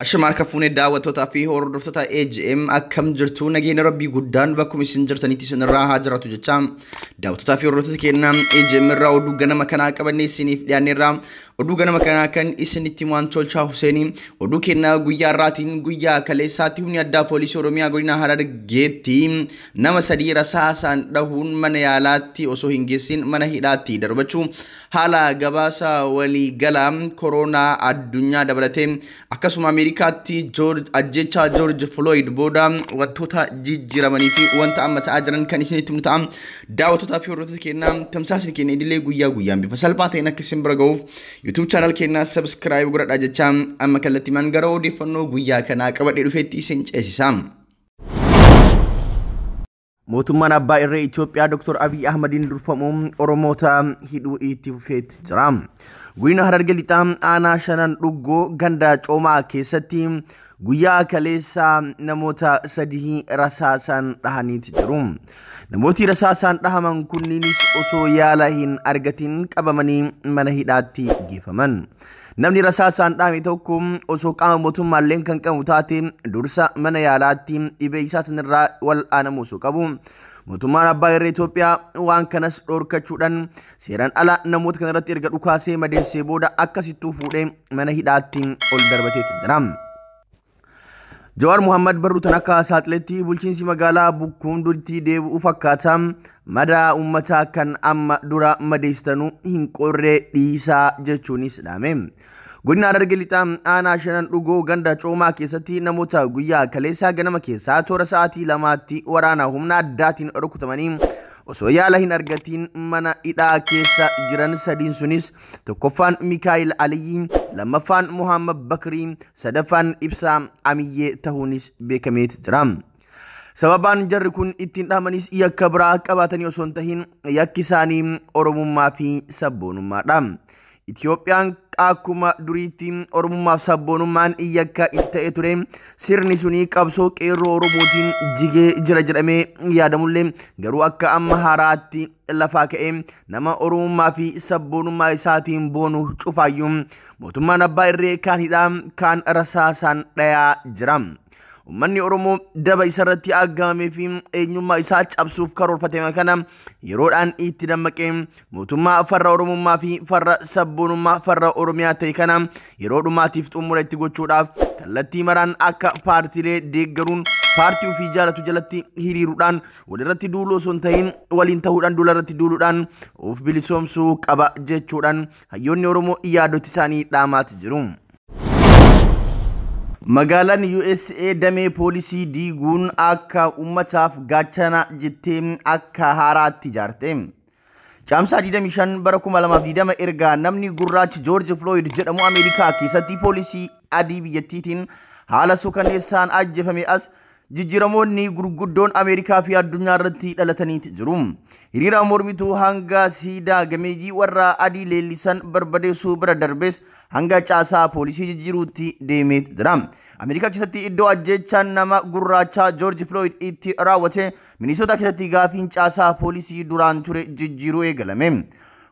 Ashamarka fuune daawwattootaa fi hordoftoota AGM akkam jirtu nageenya rabbii guddaan bakkuma isin jirtanitti isin irraa haa jiraatu jecha daawwattootaa fi hordoftoota keenya AGM irraa oduu ganama kanaa qabannee isiniif dhiyaanneerra oduu ganama kanaa kan isinitti waan tolchaa Huseenii oduu keenya guyyaa irraatiin guyyaa kaleessaatti humni addaa Polisii Oromiyaa Godina Harargeetti nama sadii Rasaasan dhahuun mana yaalaatti osoo hin geessin mana hidhaatti darbachuu haala gabaasa walii galaa koronaa addunyaa dabalatee akkasuma Ameerikaatti ajjecha George Floyd booda wantoota jijjiiramanii fi wanta amma ta'aa jiran kan isinitti himu ta'a. Daawwattootaa fi hordoftoota keenya tamsaasni keenya idilee guyyaa guyyaan bifa salphaa ta'een akka isin bira ga'uuf YouTube channel keenya subscribe godhadhaa jecha amma kallattiimaan gara odeeffannoo guyyaa kanaa qabadhee dhufeetti isin ceesisa. Mootummaan Abbaa irree Itoophiyaa Dr. Abiy Ahmedin durfamuun Oromoota hidhuu itti fufeetti jira. Godina Harargeetti aanaa shanan dhuggoo ganda coomaa keessatti guyyaa kaleessaa namoota sadii Rasaasan dhahaniiti jiru. Namooti Rasaasan dhahaman kunniinis osoo yaala hin argatin qabamanii mana hidhaatti geeffaman. Namni Rasaasan dhahame tokko osoo qaama mootummaalleen kan qabu taate dursa mana yaalaatti dhibee isaatiin irraa wal aanamu osoo qabu. Mootummaan Abbaa irree Itoophiyaa waan kanas dhorkachuudhaan seeraan ala namoota kana irratti erga dhukaasee madeessee booda akkasittuu fuudhee mana hidhaatti ol darbateetti jira. Jawar Muhammad Barruutan akka saaxiletti bulchiinsi magaalaa bukkuun duritti deebi'uu fakkaata madaa uummataa kan amma dura madeessitanu hin qorree dhiisaa jechuunis dhaame. Godina Harargeetti aanaa shanan dhugoo ganda coomaa keessatti namoota guyyaa kaleessaa ganama keessaa toora sa'aatii lamaatti waraana humna addaatiin rukutamanii osoo yaala hin argatiin mana hidhaa keessa jiran sadiin sunis tokkoffaan Mikaa'il Aliyyi, lammaffaan Muhammad Bakrii, sadaffaan Ibsaa Amiyyee ta'uunis beekameeti jira. Sababaan jarri kun ittiin dhahamanis yakka biraa qabaatanii osoo hin tahin yakki isaanii Oromummaa fi sabboonummaadha. Itoophiyaan akkuma duriitti Oromummaa fi sabboonummaan yakka itti ta'ee ture sirni suni qabsoo qeerroo Oromootiin jigee jira jedhamee yaadamullee garuu akka amma haaraatti lafaa ka'ee nama Oromummaa fi sabboonummaa isaatiin boonu cufaayyuu mootummaan Abbaa irree kaan hidhaa kaan Rasaasan dhayaa jira. Uummanni Oromoo daba isarratti aggaamee fi eenyummaa isaa cabsuuf karoorfatame kana yeroodhaan itti dammaqee mootummaa farra Oromummaa fi farra sabboonummaa farra Oromiyaa ta'e kana yeroo dhumaatiif xumura itti gochuudhaaf kallattii maraan akka paartiilee deeggaruun paartii ofii jaalatu jalatti hiriiruudhaan walirratti duuluu osoo hin tahin waliin ta'uudhaan duularratti duuluudhaan of bilisoomsuu qaba jechuudhaan hayyoonni Oromoo yaadoti isaanii dhaamaati jiru. Magaalaan USA damee Polisii diiguun akka uummataaf gaachana jettee akka haaraatti ijaarte. Caamsaa 25 bara 2020 erga namni gurraachi George Floyd jedhamu Ameerikaa keessatti Polisii adii biyyattiitiin haala suukaneessaan ajjeefame as jijjiiramoonni gurguddoon Ameerikaa fi addunyaa irratti dhalataniiti jiru. Hiriira mormituu hanga siidaa gameeyyii warra adii leellisan barbadeessuu bira darbees hanga caasaa Polisii jijjiiruutti deemeet jira. Ameerikaa keessatti iddoo ajjechaan nama gurraachaa George Floyd itti raawwate Minnesota keessatti gaafiin caasaa Polisii duraan ture jijjiiruu eegalame.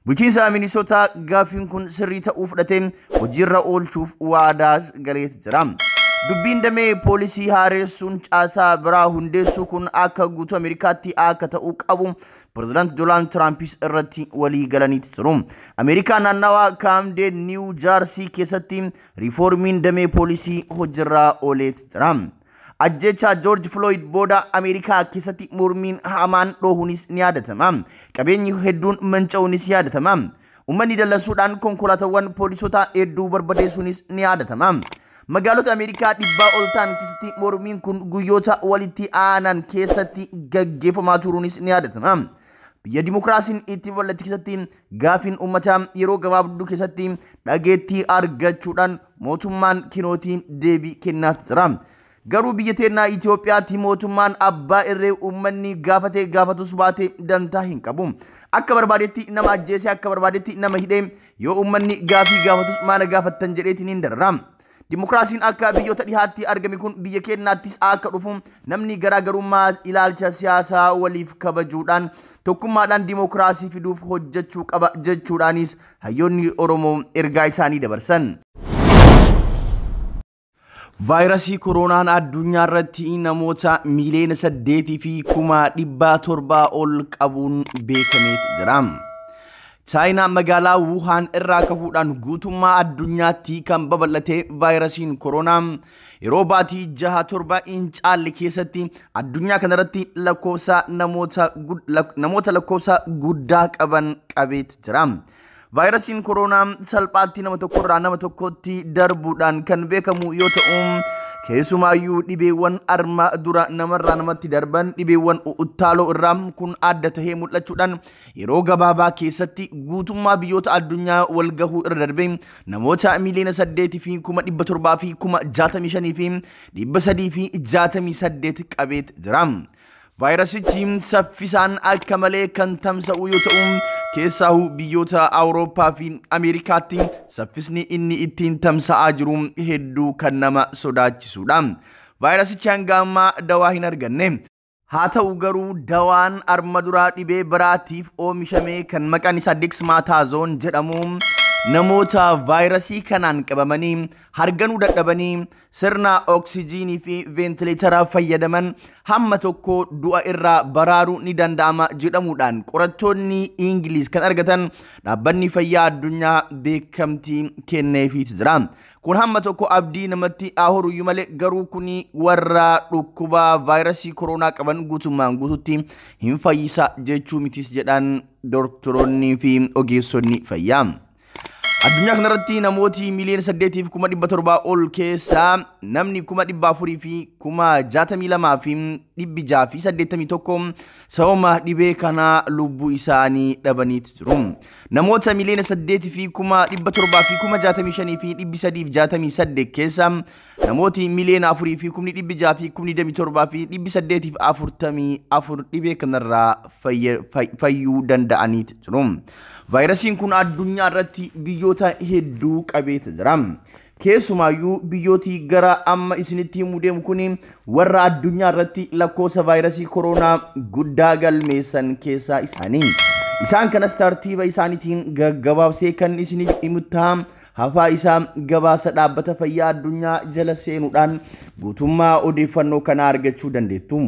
Bulchiinsa Minnesota gaafiin kun sirrii ta'uu fudhatee hojiirra oolchuuf waadaas galeet jira. Dubbiin damee Polisii haaressuun caasaa biraa hundeessuu kun akka guutuu Ameerikaatti akka ta'uu qabu President Donald Trumpis irratti walii galaniiti jiru. Ameerikaan naannawaa Camden New Jersey keessatti riiformiin damee Polisii hojiirra ooleeti jira. Ajjecha George Floyd booda Ameerikaa keessatti mormiin hamaan dhohuunis ni yaadatama. Qabeenyi hedduun manca'uunis yaadatama. Uummanni dallansuudhaan konkolaataawwan poolisoota hedduu barbadeessuunis ni yaadatama. Magaalota Ameerikaa dhibbaa ol ta'an keessatti mormiin kun guyyoota walitti aanan keessatti gaggeeffamaa turuunis ni yaadatama. Biyya dimokiraasiin itti bal'atti keessatti gaafiin uummataa yeroo gabaabduu keessatti dhageettii argachuudhaan mootummaan kinootiin deebii kennaa jira. Garuu biyya teennaa Itoophiyaatti mootummaan Abbaa irree uummanni gaafatee gaafatus baatee dantaa hin qabu. Akka barbaadetti nama ajjeesee akka barbaadetti nama hidhee yoo uummanni gaafii gaafatus maana gaafattan jedheetiin hin darara. Dimokiraasiin akka biyyoota dhihaatti argame kun biyya keenyaattis akka dhufu namni garaagarummaa ilaalcha siyaasaa waliif kabajuudhaan tokkummaadhaan dimokiraasii fiduuf hojjechuu qaba jechuudhaanis hayyoonni Oromoo ergaa isaanii dabarsan. Vaayirasii koronaan addunyaa irratti namoota miiliyoona 8 fi 700 ol qabuun beekamee jira. Chaayinaa magaalaa Wuhan irraa kahuudhaan guutummaa addunyaatti kan babal'ate vaayirasiin koronaa yeroo baatii 6-7 hin caalle keessatti addunyaa kanarratti lakkoofsa namoota lakkoofsa guddaa qaban qabeet jira. Vaayirasiin koronaa salphaatti nama tokko irraa nama tokkotti darbuudhaan kan beekamu yoo ta'u keessumaayyuu dhibeewwan arma dura namarraa namatti darban dhibeewwan uttaaloo irraa kun adda tahee mul'achuudhaan yeroo gabaabaa keessatti guutummaa biyyoota addunyaa wal gahuu irra darbee namoota miiliyoona 8 fi 700 fi 65 fi 368 qabeet jira. Vaayirasichi saffisaan akka malee kan tamsa'u yoo ta'u keessaahu biyyoota Awurooppaa fi Ameerikaatti saffisni inni ittiin tamsa'aa jiru hedduu kan nama sodaachisudha. Vaayirasichi hanga ammaa dawaa hin arganne. Haa ta'u garuu dawaan arma duraa dhibee biraatiif oomishame kan maqaan isaa dexamethasone jedhamu namoota vaayirasii kanaan qabamanii harganuu dadhabanii sirna oksijiinii fi veentileetara fayyadaman hamma tokko du'a irraa baraaruu ni danda'ama jedhamuudhaan qorattoonni Ingiliis kan argatan dhaabbanni fayyaa addunyaa beekamtii kenneefiitu jira. Kun hamma tokko abdii namatti ahoruyyuu malee garuu kuni warra dhukkuba vaayirasii koronaa qaban guutummaan guututti hin fayyisa jechuu mitis jedhan doktoroonni fi ogeessonni fayyaa. Addunyaa kanarratti namooti miiliyoona 8 fi 700 ol keessaa namni 400 fi 62 fi 681 sababa dhibee kana lubbuu isaanii dhabaniit jiru. Namoota miiliyoona 8 fi 700 fi 65 fi 368 keessaa namooti miiliyoona 4 fi 600 fi 27 fi 844 dhibee kanarraa fayyuu danda'aniit jiru. Vaayirasiin kun addunyaa irratti biyyoota hedduu qabeet jira. Keessumaayyuu biyyooti gara amma isinitti himuu deemu kun warra addunyaa irratti lakkoofsa vaayirasii koronaa guddaa galmeessan keessaa isaanii. Isaan kanas tartiiba isaaniitiin gaggabaabsee kan isiniif himuttaa hafaa isaa gabaasa dhaabbata fayyaa addunyaa jala seenuudhaan guutummaa odeeffannoo kana argachuu dandeettu.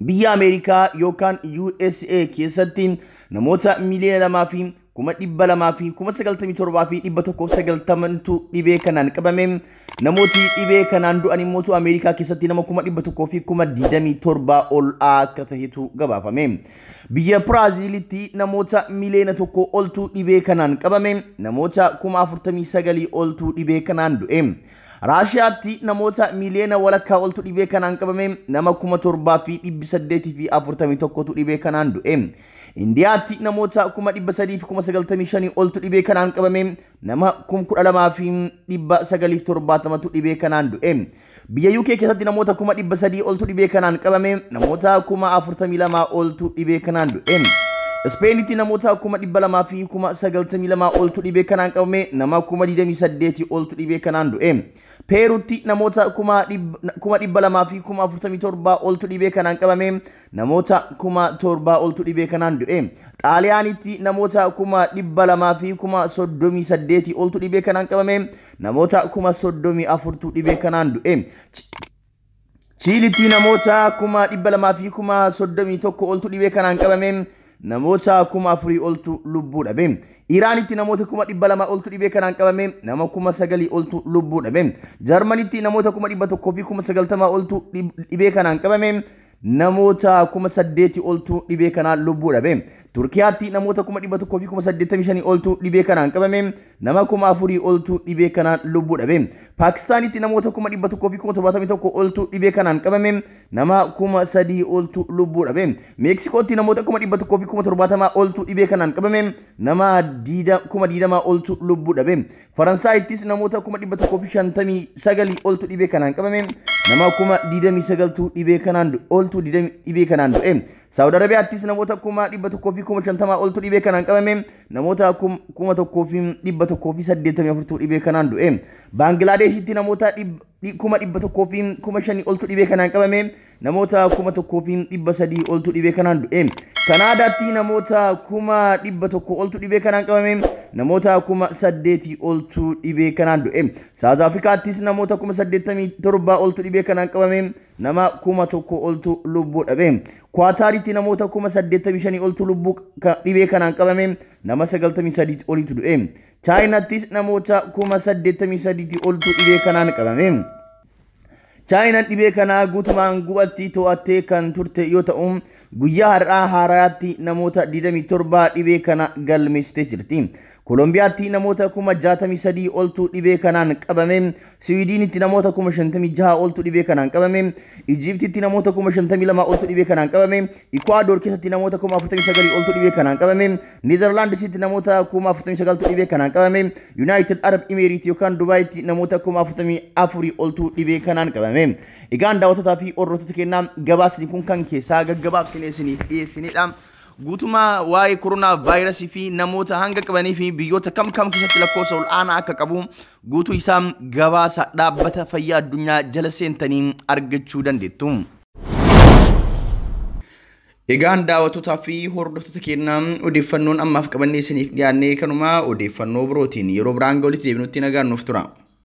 Biyya Ameerikaa yookaan USA keessatti namoota miiliyoona 2 fi 200 fi 97 fi 190 dhibee kanaan qabame namooti dhibee kanaan du'an immoo Ameerikaa keessatti nama 100 fi 27 ol akka tahetu gabaafame. Biyya Biraazilitti namoota miiliyoona 1 oltu dhibee kanaan qabame namoota 49 oltu dhibee kanaan du'e. Raashiyaatti namoota miiliyoona walakkaa oltu dhibee kanaan qabame nama 7,841 dhibee kanaan du'e. Indiyaatti namoota 395 oltu dhibee kanaan qabame nama 12,970 dhibee kanaan du'e. Biyya UK keessatti namoota 300 oltu dhibee kanaan qabame namoota 42 oltu dhibee kanaan du'e. Spainitti namoota 292 oltu dhibee kanaan qabame nama 28 oltu dhibee kanaan du'e. Peerutti namoota 247 oltu dhibee kanaan qabame namoota 7,000 oltu dhibee kanaan du'e. Xaaliyaanitti namoota 238 oltu dhibee kanaan qabame namoota 34 dhibee kanaan du'e. Chiilitti namoota 231 oltu dhibee kanaan qabame namoota 4,000 oltu lubbuu dhabe. Iraanitti namoota 200 oltu dhibee kanaan qabame nama 9,000 oltu lubbuu dhabe. Jarmanitti namoota 100 fi 90 oltu dhibee kanaan qabame namoota 8,000 oltu dhibee kanaan lubbuu dhabe. Turkiyaatti namoota 100 fi 85 oltu dhibee kanaan qabame nama 4,000 oltu dhibee kanaan lubbuu dhabe. Pakistaanitti namoota 100 fi 71 oltu dhibee kanaan qabame nama 3,000 oltu lubbuu dhabe. Meeksikootti namoota 100 fi 70 oltu dhibee kanaan qabame nama 20,000 oltu lubbuu dhabe. Faransaayittis namoota 159 oltu dhibee kanaan qabame nama 29,000 dhibee kanaan oltu dhibee kanaan du'e. Saudi Arabiyaattis namoota 150 oltu dhibee kanaan qabame namoota 1,184 dhibee kanaan du'e. Banglaadeshitti namoota 1,500 oltu dhibee kanaan qabame namoota 1,300 oltu dhibee kanaan du'e. Kanaadaatti namoota 100,000 oltu dhibee kanaan qabame, namoota 8,000 oltu dhibee kanaan du'e. South Africaattis namoota 87 oltu dhibee kanaan qabame, nama 1,000 oltu lubbuu dhabe. Qaataaritti namoota 85,000 oltu lubbuu dhibee kanaan qabame, nama 93 olitu du'e. Chaayinaattis namoota 83,000 oltu dhibee kanaan qabame. Chaayinaan dhibee kana guutumaan gubatti to'attee kan turte yoo ta'u, guyyaa har'aa haaraatti namoota 27 dhibee kana galmeessitee jirti. Kolombiyaatti namoota 63,000 oltu dhibee kanaan qabame. Swiidinitti namoota 56,000 oltu dhibee kanaan qabame. Ijiptitti namoota 52,000 oltu dhibee kanaan qabame. Ecuador keessatti namoota 49,000 oltu dhibee kanaan qabame. Netherlandsitti namoota 49,000 oltu dhibee kanaan qabame. United Arab Emirates yookaan Dubaayitti namoota 44,000 oltu dhibee kanaan qabame. Egaan daawwattoota fi hordoftoota keenyaa gabaasni kun kan keessaa gaggabaabsinee isiniif dhiyeessinedha. Guutumaa waa'ee koronaa vaayirasii fi namoota hanga qabanii fi biyyoota kam keessatti lakkoofsa ol'aanaa akka qabu guutuu isaa gabaasa dhaabbata fayyaa addunyaa jala seentanii argachuu dandeettu. Egaan daawwattootaa fi hordoftoota keenyaa odeeffannoon ammaaf qabannee isiniif dhiyaannee kanuma odeeffannoo birootiin yeroo biraan walitti deebinutti nagaan nuuf tura.